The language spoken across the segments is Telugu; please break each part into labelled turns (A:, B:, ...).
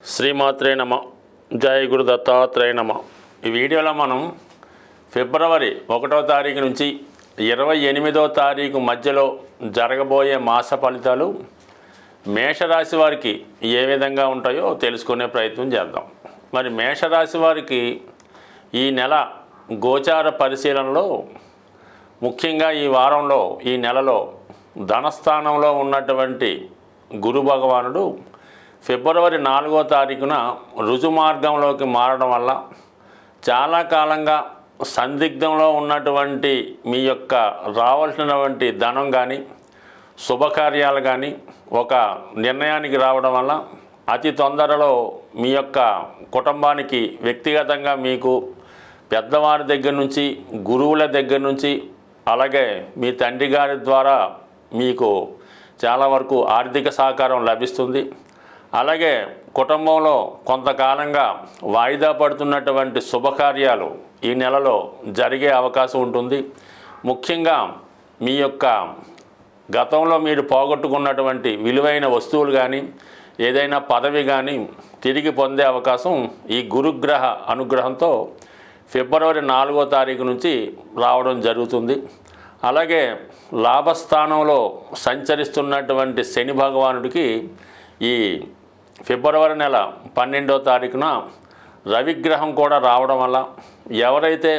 A: శ్రీమాత్రే నమ. జయ గురు దత్తాత్రేయ నమ. ఈ వీడియోలో మనం ఫిబ్రవరి 1వ తారీఖు నుంచి 28వ తారీఖు మధ్యలో జరగబోయే మాస ఫలితాలు మేషరాశి వారికి ఏ విధంగా ఉంటాయో తెలుసుకునే ప్రయత్నం చేద్దాం. మరి మేషరాశి వారికి ఈ నెల గోచార పరిశీలనలో ముఖ్యంగా ఈ వారంలో ఈ నెలలో ధనస్థానంలో ఉన్నటువంటి గురు భగవానుడు ఫిబ్రవరి 4వ తారీఖున రుజుమార్గంలోకి మారడం వల్ల చాలా కాలంగా సందిగ్ధంలో ఉన్నటువంటి మీ యొక్క రావాల్సినటువంటి ధనం కానీ శుభకార్యాలు కానీ ఒక నిర్ణయానికి రావడం వల్ల అతి తొందరలో మీ యొక్క కుటుంబానికి వ్యక్తిగతంగా మీకు పెద్దవారి దగ్గర నుంచి గురువుల దగ్గర నుంచి అలాగే మీ తండ్రి గారి ద్వారా మీకు చాలా వరకు ఆర్థిక సహకారం లభిస్తుంది. అలాగే కుటుంబంలో కొంతకాలంగా వాయిదా పడుతున్నటువంటి శుభకార్యాలు ఈ నెలలో జరిగే అవకాశం ఉంటుంది. ముఖ్యంగా మీ యొక్క గతంలో మీరు పోగొట్టుకున్నటువంటి విలువైన వస్తువులు కానీ ఏదైనా పదవి కానీ తిరిగి పొందే అవకాశం ఈ గురుగ్రహ అనుగ్రహంతో ఫిబ్రవరి 4వ తారీఖు నుంచి రావడం జరుగుతుంది. అలాగే లాభస్థానంలో సంచరిస్తున్నటువంటి శని భగవానుడికి ఈ ఫిబ్రవరి నెల 12వ తారీఖున రవిగ్రహం కూడా రావడం వల్ల ఎవరైతే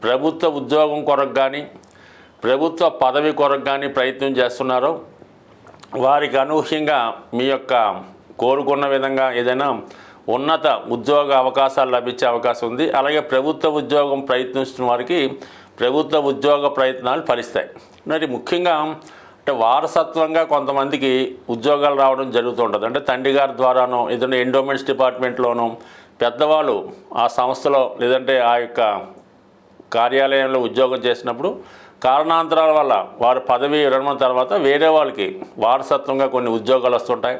A: ప్రభుత్వ ఉద్యోగం కొరకు కానీ ప్రభుత్వ పదవి కొరకు కానీ ప్రయత్నం చేస్తున్నారో వారికి అనూహ్యంగా మీ యొక్క కోరుకున్న విధంగా ఏదైనా ఉన్నత ఉద్యోగ అవకాశాలు లభించే అవకాశం ఉంది. అలాగే ప్రభుత్వ ఉద్యోగం ప్రయత్నిస్తున్న వారికి ప్రభుత్వ ఉద్యోగ ప్రయత్నాలు ఫలిస్తాయి. మరి ముఖ్యంగా అంటే వారసత్వంగా కొంతమందికి ఉద్యోగాలు రావడం జరుగుతుంటుంది. అంటే తండ్రి గారి ద్వారానో ఏదైనా ఎండోమెంట్స్ డిపార్ట్మెంట్లోనో పెద్దవాళ్ళు ఆ సంస్థలో లేదంటే ఆ యొక్క కార్యాలయంలో ఉద్యోగం చేసినప్పుడు కారణాంతరాల వల్ల వారి పదవి విరమణ తర్వాత వేరే వాళ్ళకి వారసత్వంగా కొన్ని ఉద్యోగాలు వస్తుంటాయి.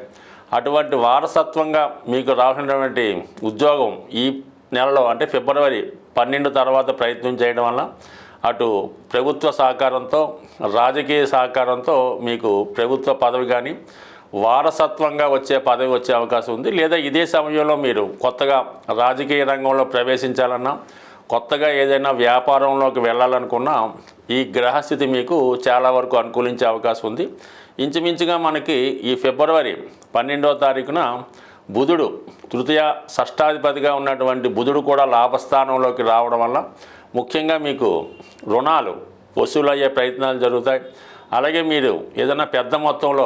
A: అటువంటి వారసత్వంగా మీకు రావాల్సినటువంటి ఉద్యోగం ఈ నెలలో అంటే ఫిబ్రవరి 12 తర్వాత ప్రయత్నం చేయడం వల్ల అటు ప్రభుత్వ సహకారంతో రాజకీయ సహకారంతో మీకు ప్రభుత్వ పదవి కానీ వారసత్వంగా వచ్చే పదవి వచ్చే అవకాశం ఉంది. లేదా ఇదే సమయంలో మీరు కొత్తగా రాజకీయ రంగంలో ప్రవేశించాలన్నా కొత్తగా ఏదైనా వ్యాపారంలోకి వెళ్ళాలనుకున్నా ఈ గ్రహస్థితి మీకు చాలా వరకు అనుకూలించే అవకాశం ఉంది. ఇంచుమించుగా మనకి ఈ ఫిబ్రవరి 12వ తారీఖున బుధుడు తృతీయ షష్టాధిపతిగా ఉన్నటువంటి బుధుడు కూడా లాభస్థానంలోకి రావడం వల్ల ముఖ్యంగా మీకు రుణాలు వసూలయ్యే ప్రయత్నాలు జరుగుతాయి. అలాగే మీరు ఏదైనా పెద్ద మొత్తంలో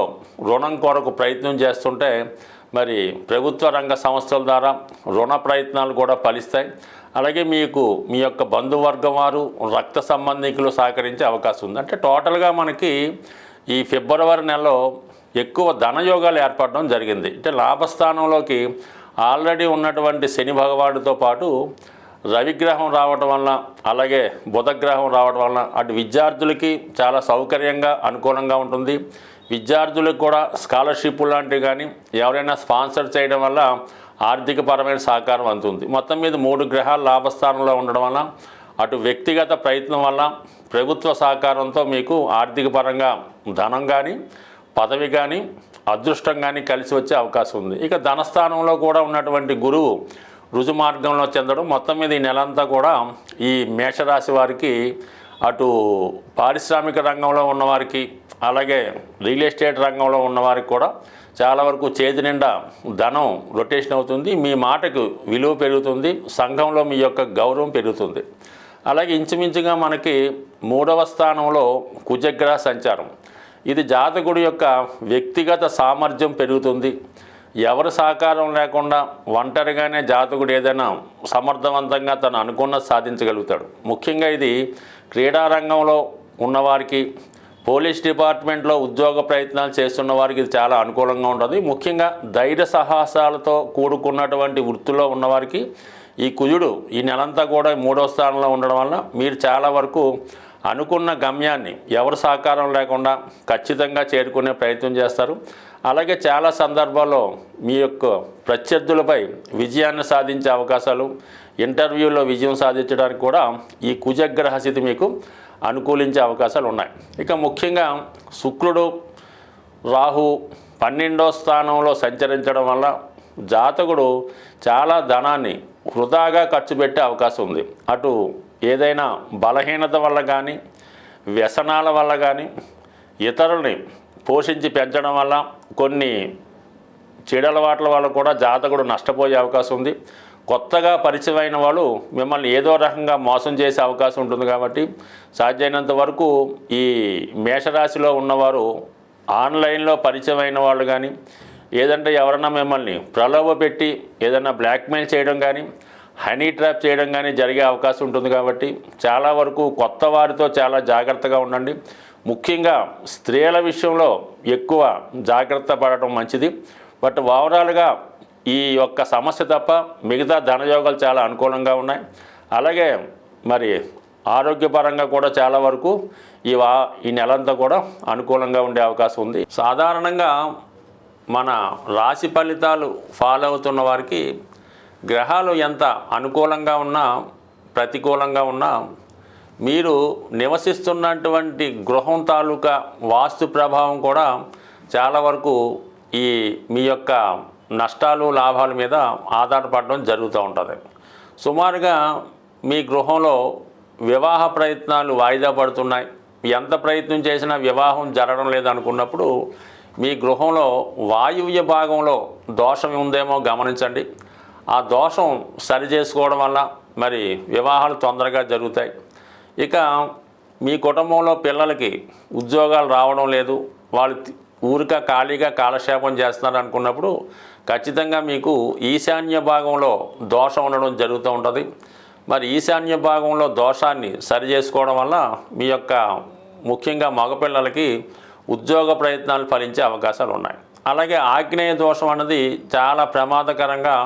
A: రుణం కొరకు ప్రయత్నం చేస్తుంటే మరి ప్రభుత్వ రంగ సంస్థల ద్వారా రుణ ప్రయత్నాలు కూడా ఫలిస్తాయి. అలాగే మీకు మీ యొక్క బంధువర్గం వారు రక్త సంబంధికులు సహకరించే అవకాశం ఉంది. అంటే టోటల్గా మనకి ఈ ఫిబ్రవరి నెలలో ఎక్కువ ధనయోగాలు ఏర్పడడం జరిగింది. అంటే లాభస్థానంలోకి ఆల్రెడీ ఉన్నటువంటి శని భగవానుడితో పాటు రవిగ్రహం రావడం వల్ల అలాగే బుధగ్రహం రావడం వల్ల అటు విద్యార్థులకి చాలా సౌకర్యంగా అనుకూలంగా ఉంటుంది. విద్యార్థులకు కూడా స్కాలర్షిప్ లాంటివి కానీ ఎవరైనా స్పాన్సర్ చేయడం వల్ల ఆర్థికపరమైన సహకారం అందుతుంది. మొత్తం మీద 3 గ్రహాలు లాభస్థానంలో ఉండడం వల్ల అటు వ్యక్తిగత ప్రయత్నం వల్ల ప్రభుత్వ సహకారంతో మీకు ఆర్థిక పరంగా ధనం కానీ పదవి కానీ అదృష్టం కానీ కలిసి వచ్చే అవకాశం ఉంది. ఇక ధనస్థానంలో కూడా ఉన్నటువంటి గురువు రుజుమార్గంలో చెందడం మొత్తం మీద ఈ నెలంతా కూడా ఈ మేషరాశి వారికి అటు పారిశ్రామిక రంగంలో ఉన్నవారికి అలాగే రియల్ ఎస్టేట్ రంగంలో ఉన్నవారికి కూడా చాలా వరకు చేతి నిండా ధనం రొటేషన్ అవుతుంది. మీ మాటకు విలువ పెరుగుతుంది. సంఘంలో మీ యొక్క గౌరవం పెరుగుతుంది. అలాగే ఇంచుమించుగా మనకి 3వ స్థానంలో కుజగ్రహ సంచారం. ఇది జాతకుడి యొక్క వ్యక్తిగత సామర్థ్యం పెరుగుతుంది. ఎవరి సహకారం లేకుండా ఒంటరిగానే జాతకుడు ఏదైనా సమర్థవంతంగా తను అనుకున్నది సాధించగలుగుతాడు. ముఖ్యంగా ఇది క్రీడారంగంలో ఉన్నవారికి పోలీస్ డిపార్ట్మెంట్లో ఉద్యోగ ప్రయత్నాలు చేస్తున్న వారికి ఇది చాలా అనుకూలంగా ఉంటుంది. ముఖ్యంగా ధైర్య సాహసాలతో కూడుకున్నటువంటి వృత్తిలో ఉన్నవారికి ఈ కుజుడు ఈ నెలంతా కూడా 3వ స్థానంలో ఉండడం వల్ల మీరు చాలా వరకు అనుకున్న గమ్యాన్ని ఎవరి సహకారం లేకుండా ఖచ్చితంగా చేరుకునే ప్రయత్నం చేస్తారు. అలాగే చాలా సందర్భాల్లో మీ యొక్క ప్రత్యర్థులపై విజయాన్ని సాధించే అవకాశాలు ఇంటర్వ్యూలో విజయం సాధించడానికి కూడా ఈ కుజగ్రహ స్థితి మీకు అనుకూలించే అవకాశాలు ఉన్నాయి. ఇక ముఖ్యంగా శుక్రుడు రాహు 12వ స్థానంలో సంచరించడం వల్ల జాతకుడు చాలా ధనాన్ని వృధాగా ఖర్చు పెట్టే అవకాశం ఉంది. అటు ఏదైనా బలహీనత వల్ల కానీ, వ్యసనాల వల్ల కానీ, ఇతరుల్ని పోషించి పెంచడం వల్ల, కొన్ని చెడలవాట్ల వల్ల కూడా జాతకుడు నష్టపోయే అవకాశం ఉంది. కొత్తగా పరిచయమైన వాళ్ళు మిమ్మల్ని ఏదో రకంగా మోసం చేసే అవకాశం ఉంటుంది. కాబట్టి సాధ్యమైనంత వరకు ఈ మేషరాశిలో ఉన్నవారు ఆన్లైన్లో పరిచయమైన వాళ్ళు కానీ, ఏదంటే ఎవరన్నా మిమ్మల్ని ప్రలోభ పెట్టి ఏదైనా బ్లాక్మెయిల్ చేయడం కానీ, హనీ ట్రాప్ చేయడం కానీ జరిగే అవకాశం ఉంటుంది. కాబట్టి చాలా వరకు కొత్త వారితో చాలా జాగ్రత్తగా ఉండండి. ముఖ్యంగా స్త్రీల విషయంలో ఎక్కువ జాగ్రత్త పడటం మంచిది. బట్ ఓవరాల్గా ఈ యొక్క సమస్య తప్ప మిగతా ధనయోగాలు చాలా అనుకూలంగా ఉన్నాయి. అలాగే మరి ఆరోగ్యపరంగా కూడా చాలా వరకు ఈ నెలంతా కూడా అనుకూలంగా ఉండే అవకాశం ఉంది. సాధారణంగా మన రాశి ఫలితాలు ఫాలో అవుతున్న వారికి గ్రహాలు ఎంత అనుకూలంగా ఉన్నా ప్రతికూలంగా ఉన్నా మీరు నివసిస్తున్నటువంటి గృహం తాలూకా వాస్తు ప్రభావం కూడా చాలా వరకు ఈ మీ యొక్క నష్టాలు లాభాల మీద ఆధారపడడం జరుగుతూ ఉంటుంది. సుమారుగా మీ గృహంలో వివాహ ప్రయత్నాలు వాయిదా పడుతున్నాయి, ఎంత ప్రయత్నం చేసినా వివాహం జరగడం లేదనుకున్నప్పుడు మీ గృహంలో వాయువ్య భాగంలో దోషం ఉందేమో గమనించండి. ఆ దోషం సరి చేసుకోవడం వల్ల మరి వివాహాలు తొందరగా జరుగుతాయి. ఇక మీ కుటుంబంలో పిల్లలకి ఉద్యోగాలు రావడం లేదు, వాళ్ళు ఊరిక ఖాళీగా కాలక్షేపం చేస్తున్నారు అనుకున్నప్పుడు ఖచ్చితంగా మీకు ఈశాన్య భాగంలో దోషం ఉండడం జరుగుతూ ఉంటుంది. మరి ఈశాన్య భాగంలో దోషాన్ని సరి చేసుకోవడం వల్ల మీ యొక్క ముఖ్యంగా మగపిల్లలకి ఉద్యోగ ప్రయత్నాలు ఫలించే అవకాశాలు ఉన్నాయి. అలాగే ఆగ్నేయ దోషం అన్నది చాలా ప్రమాదకరంగా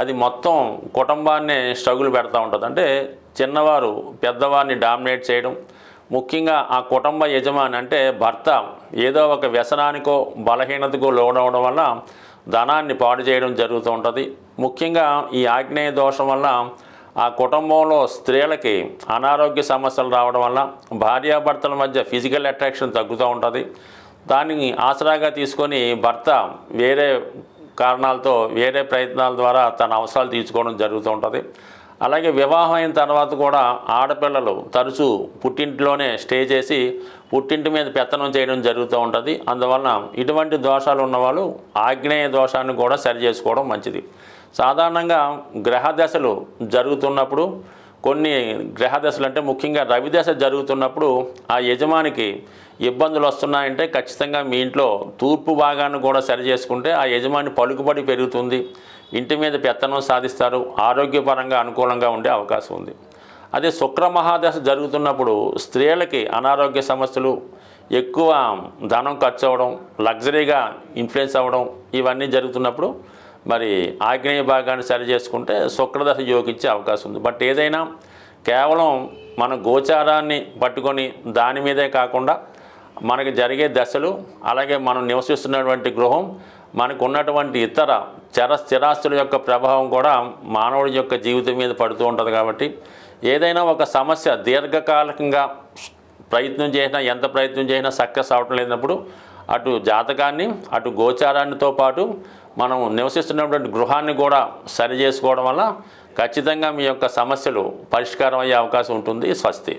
A: అది మొత్తం కుటుంబాన్నే స్ట్రగుల్ పెడతా ఉంటుంది. అంటే చిన్నవారు పెద్దవారిని డామినేట్ చేయడం, ముఖ్యంగా ఆ కుటుంబ యజమాని అంటే భర్త ఏదో ఒక వ్యసనానికో బలహీనతకో లోనవడం వల్ల ధనాన్ని పాడు చేయడం జరుగుతూ ఉంటుంది. ముఖ్యంగా ఈ ఆగ్నేయ దోషం వల్ల ఆ కుటుంబంలో స్త్రీలకి అనారోగ్య సమస్యలు రావడం వల్ల భార్యాభర్తల మధ్య ఫిజికల్ అట్రాక్షన్ తగ్గుతూ ఉంటుంది. దాన్ని ఆసరాగా తీసుకొని భర్త వేరే కారణాలతో వేరే ప్రయత్నాల ద్వారా తన అవసరాలు తీర్చుకోవడం జరుగుతూ ఉంటుంది. అలాగే వివాహం అయిన తర్వాత కూడా ఆడపిల్లలు తరచూ పుట్టింట్లోనే స్టే చేసి పుట్టింటి మీద పెత్తనం చేయడం జరుగుతూ ఉంటుంది. అందువలన ఇటువంటి దోషాలు ఉన్నవాళ్ళు ఆగ్నేయ దోషాన్ని కూడా సరి చేసుకోవడం మంచిది. సాధారణంగా గ్రహ దశలు జరుగుతున్నప్పుడు కొన్ని గ్రహ దశలు అంటే ముఖ్యంగా రవి దశ జరుగుతున్నప్పుడు ఆ యజమానికి ఇబ్బందులు వస్తున్నాయంటే ఖచ్చితంగా మీ ఇంట్లో తూర్పు భాగాన్ని కూడా సరి చేసుకుంటే ఆ యజమాని పలుకుబడి పెరుగుతుంది, ఇంటి మీద పెత్తనం సాధిస్తారు, ఆరోగ్యపరంగా అనుకూలంగా ఉండే అవకాశం ఉంది. అదే శుక్ర మహాదశ జరుగుతున్నప్పుడు స్త్రీలకి అనారోగ్య సమస్యలు, ఎక్కువ ధనం ఖర్చు అవ్వడం, లగ్జరీగా ఇన్ఫ్లుయెన్స్ అవ్వడం ఇవన్నీ జరుగుతున్నప్పుడు మరి ఆగ్నేయ భాగాన్ని సరి చేసుకుంటే శుక్రదశ యోగించే అవకాశం ఉంది. బట్ ఏదైనా కేవలం మన గోచారాన్ని పట్టుకొని దాని మీదే కాకుండా మనకి జరిగే దశలు, అలాగే మనం నివసిస్తున్నటువంటి గృహం, మనకు ఉన్నటువంటి ఇతర స్థిరాస్తుల యొక్క ప్రభావం కూడా మానవుడి యొక్క జీవితం మీద పడుతూ ఉంటుంది. కాబట్టి ఏదైనా ఒక సమస్య దీర్ఘకాలికంగా ప్రయత్నం చేసినా ఎంత ప్రయత్నం చేసినా సక్సెస్ అవటం లేనప్పుడు అటు జాతకాన్ని అటు గోచారాన్నితో పాటు మనం నివసిస్తున్నటువంటి గృహాన్ని కూడా సరి చేసుకోవడం వల్ల ఖచ్చితంగా మీ యొక్క సమస్యలు పరిష్కారం అయ్యే అవకాశం ఉంటుంది. స్వస్తి.